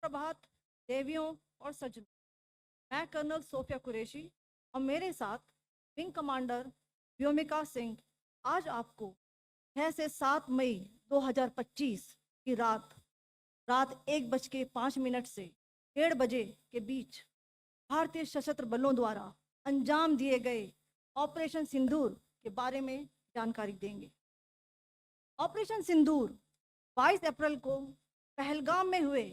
सुप्रभात देवियों और सज्जनों। मैं कर्नल सोफिया कुरैशी और मेरे साथ विंग कमांडर व्योमिका सिंह आज आपको 6 से 7 मई 2025 की रात 1:05 से 1:30 बजे के बीच भारतीय सशस्त्र बलों द्वारा अंजाम दिए गए ऑपरेशन सिंदूर के बारे में जानकारी देंगे। ऑपरेशन सिंदूर 22 अप्रैल को पहलगाम में हुए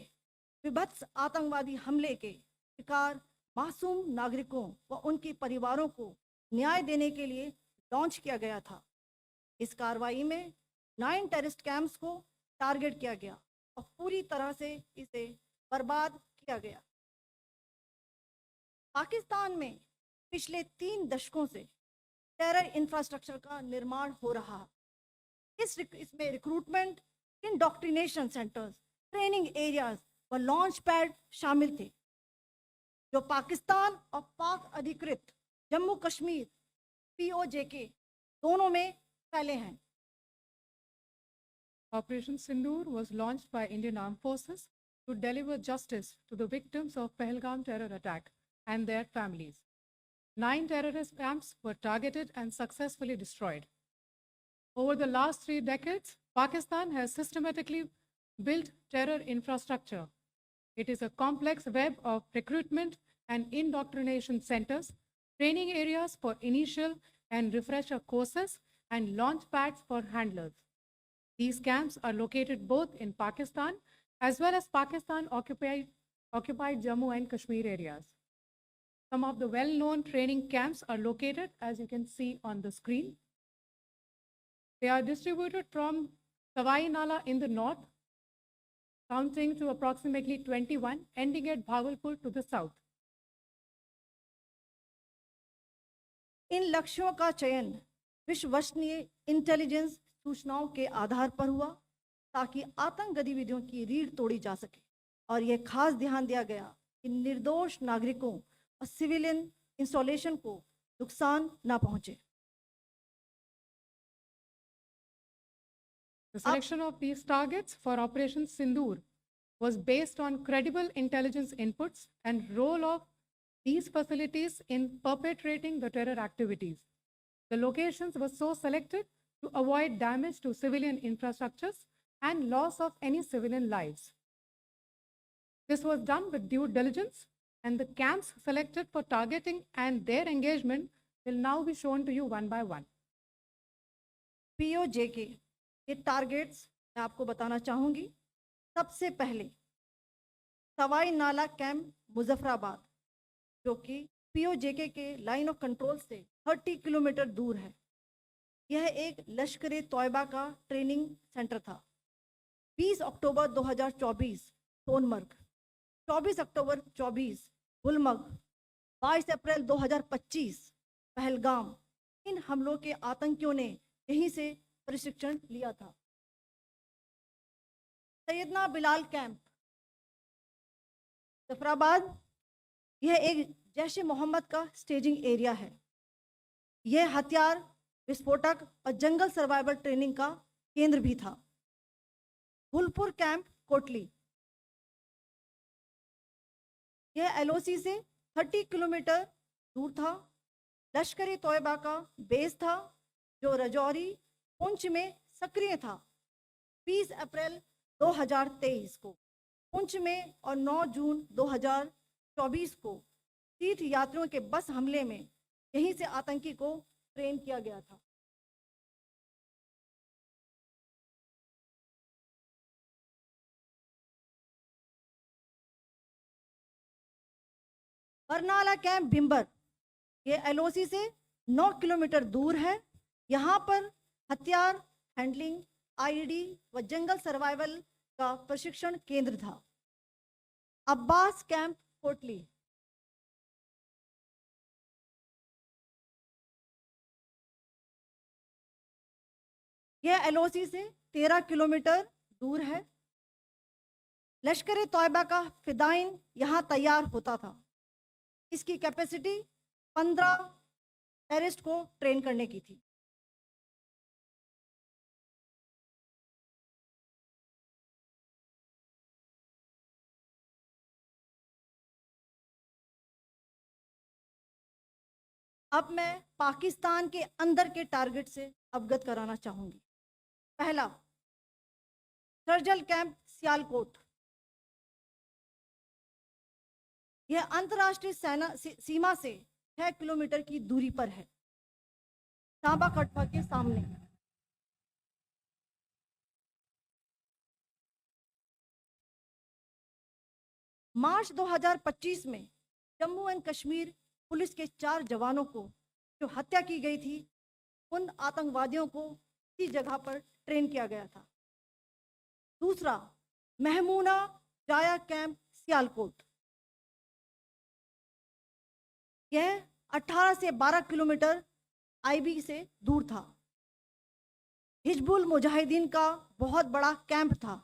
विभत्स आतंकवादी हमले के शिकार मासूम नागरिकों व उनके परिवारों को न्याय देने के लिए लॉन्च किया गया था। इस कार्रवाई में 9 टेररिस्ट कैंप्स को टारगेट किया गया और पूरी तरह से इसे बर्बाद किया गया। पाकिस्तान में पिछले 3 दशकों से टेरर इंफ्रास्ट्रक्चर का निर्माण हो रहा है। इसमें recruitment, indoctrination centres, training areas व लॉन्च पैड शामिल थे, जो पाकिस्तान और पाक अधिकृत जम्मू कश्मीर POJK दोनों में फैले हैं। Operation Sindoor was launched by Indian Armed Forces to deliver justice to the victims of Pahalgam terror attack and their families. 9 terrorist camps were targeted and successfully destroyed. Over the last 3 decades, Pakistan has systematically built terror infrastructure. It is a complex web of recruitment and indoctrination centers, training areas for initial and refresher courses, and launch pads for handlers. These camps are located both in Pakistan as well as Pakistan-occupied Jammu and Kashmir areas. Some of the well-known training camps are located, as you can see on the screen. They are distributed from Sawai Nala in the north, counting to approximately 21, ending at Bhagalpur to the south. इन लक्ष्यों का चयन विश्वसनीय intelligence सूचनाओं के आधार पर हुआ ताकि आतंक गतिविधियों की रीढ़ तोड़ी जा सके, और यह खास ध्यान दिया गया कि निर्दोष नागरिकों और सिविलियन इंस्टॉलेशन को नुकसान न पहुंचे। The selection of these targets for Operation Sindoor was based on credible intelligence inputs and role of these facilities in perpetrating the terror activities. The locations were so selected to avoid damage to civilian infrastructures and loss of any civilian lives. This was done with due diligence, and the camps selected for targeting and their engagement will now be shown to you one by one. POJK ये targets मैं आपको बताना चाहूँगी। सबसे पहले सवाई नाला camp Muzaffarabad, जो कि POJK के लाइन ऑफ कंट्रोल से 30 किलोमीटर दूर है। यह एक लश्कर तोयबा का ट्रेनिंग सेंटर था। 20 अक्टूबर 2024 सोनमर्ग, 24 अक्टूबर 24 गुलमर्ग, 22 अप्रैल 2025 पहलगाम, इन हमलों के आतंकियों ने यहीं से प्रशिक्षण लिया था। सैयदना बिलाल कैंप जफराबाद, यह एक जैश ए मोहम्मद का स्टेजिंग एरिया है। यह हथियार, विस्फोटक और जंगल सर्वाइवल ट्रेनिंग का केंद्र भी था। गुलपुर कैंप कोटली, यह LOC से 30 किलोमीटर दूर था। लश्कर तोयबा का बेस था, जो रजौरी पुंछ में सक्रिय था। 20 अप्रैल 2023 को पुंछ में और 9 जून 2024 को तीर्थ यात्रियों के बस हमले में यहीं से आतंकी को ट्रेन किया गया था। बरनाला कैंप भिंबर, ये LOC से 9 किलोमीटर दूर है। यहाँ पर हथियार हैंडलिंग, IED व जंगल सर्वाइवल का प्रशिक्षण केंद्र था। अब्बास कैंप कोटली, यह LOC से 13 किलोमीटर दूर है। लश्कर तोयबा का फिदाइन यहाँ तैयार होता था। इसकी कैपेसिटी 15 टेररिस्ट को ट्रेन करने की थी। अब मैं पाकिस्तान के अंदर के टारगेट से अवगत कराना चाहूंगी। पहला, सर्जिकल कैंप सियालकोट। यह अंतर्राष्ट्रीय सीमा से 6 किलोमीटर की दूरी पर है, सांबा कटवा के सामने। मार्च 2025 में जम्मू एंड कश्मीर पुलिस के 4 जवानों को जो हत्या की गई थी, उन आतंकवादियों को इसी जगह पर ट्रेन किया गया था। दूसरा, महमूना जाया कैंप सियालकोट। यह 18 से 12 किलोमीटर आईबी से दूर था। हिजबुल मुजाहिदीन का बहुत बड़ा कैंप था।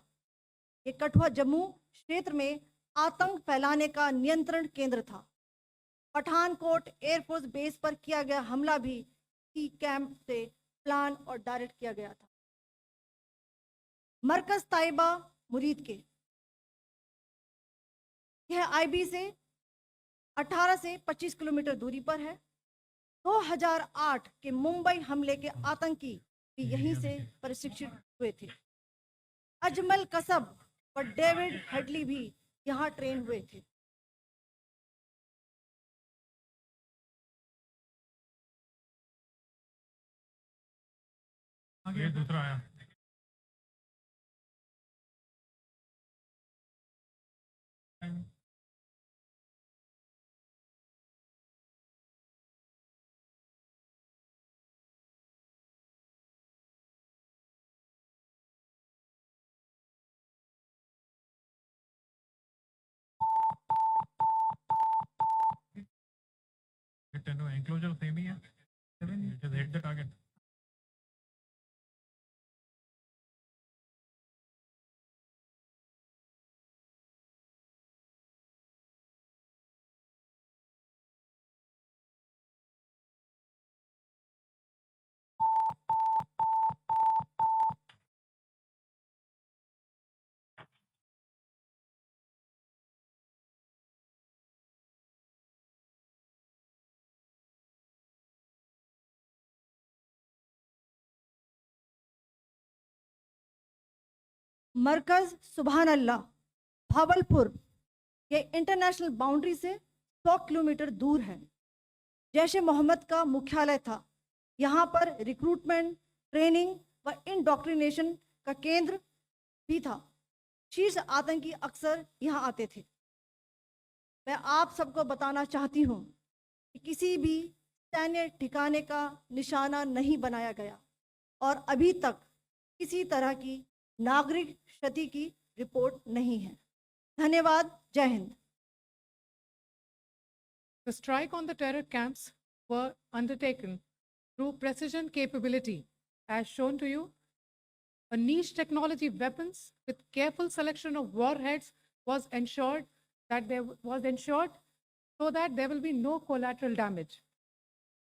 ये कठुआ जम्मू क्षेत्र में आतंक फैलाने का नियंत्रण केंद्र था। पठानकोट एयरफोर्स बेस पर किया गया हमला भी इसी कैंप से प्लान और डायरेक्ट किया गया था। मरकज ताइबा मुरीद के, यह आईबी से 18 से 25 किलोमीटर दूरी पर है। 2008 के मुंबई हमले के आतंकी भी यहीं से प्रशिक्षित हुए थे। अजमल कसब और डेविड हेडली भी यहाँ ट्रेन हुए थे। आगे दूसरा आया। एंक्लोजर सेम ही है, just hit the target. मरकज सुभान अल्लाह भावलपुर, ये इंटरनेशनल बाउंड्री से 100 किलोमीटर दूर है। जैश ए मोहम्मद का मुख्यालय था। यहाँ पर रिक्रूटमेंट, ट्रेनिंग व इंडोक्ट्रिनेशन का केंद्र भी था। शीर्ष आतंकी अक्सर यहाँ आते थे। मैं आप सबको बताना चाहती हूँ कि किसी भी सैन्य ठिकाने का निशाना नहीं बनाया गया और अभी तक किसी तरह की नागरिक क्षति की रिपोर्ट नहीं है। धन्यवाद। जय Hind. The strike on the terror camps were undertaken through precision capability, as shown to you. A niche technology weapons with careful selection of warheads was ensured so that there will be no collateral damage.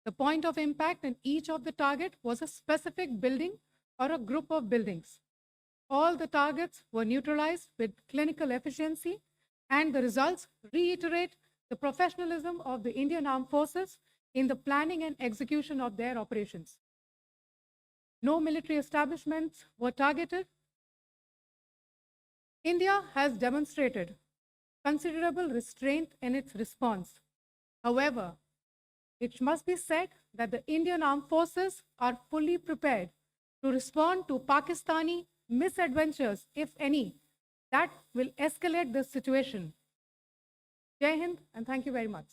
The point of impact in each of the target was a specific building or a group of buildings. All the targets were neutralized with clinical efficiency, and the results reiterate the professionalism of the Indian Armed Forces in the planning and execution of their operations. No military establishments were targeted. India has demonstrated considerable restraint in its response. However, it must be said that the Indian Armed Forces are fully prepared to respond to Pakistani misadventures, if any, that will escalate the situation. Jai Hind, and thank you very much.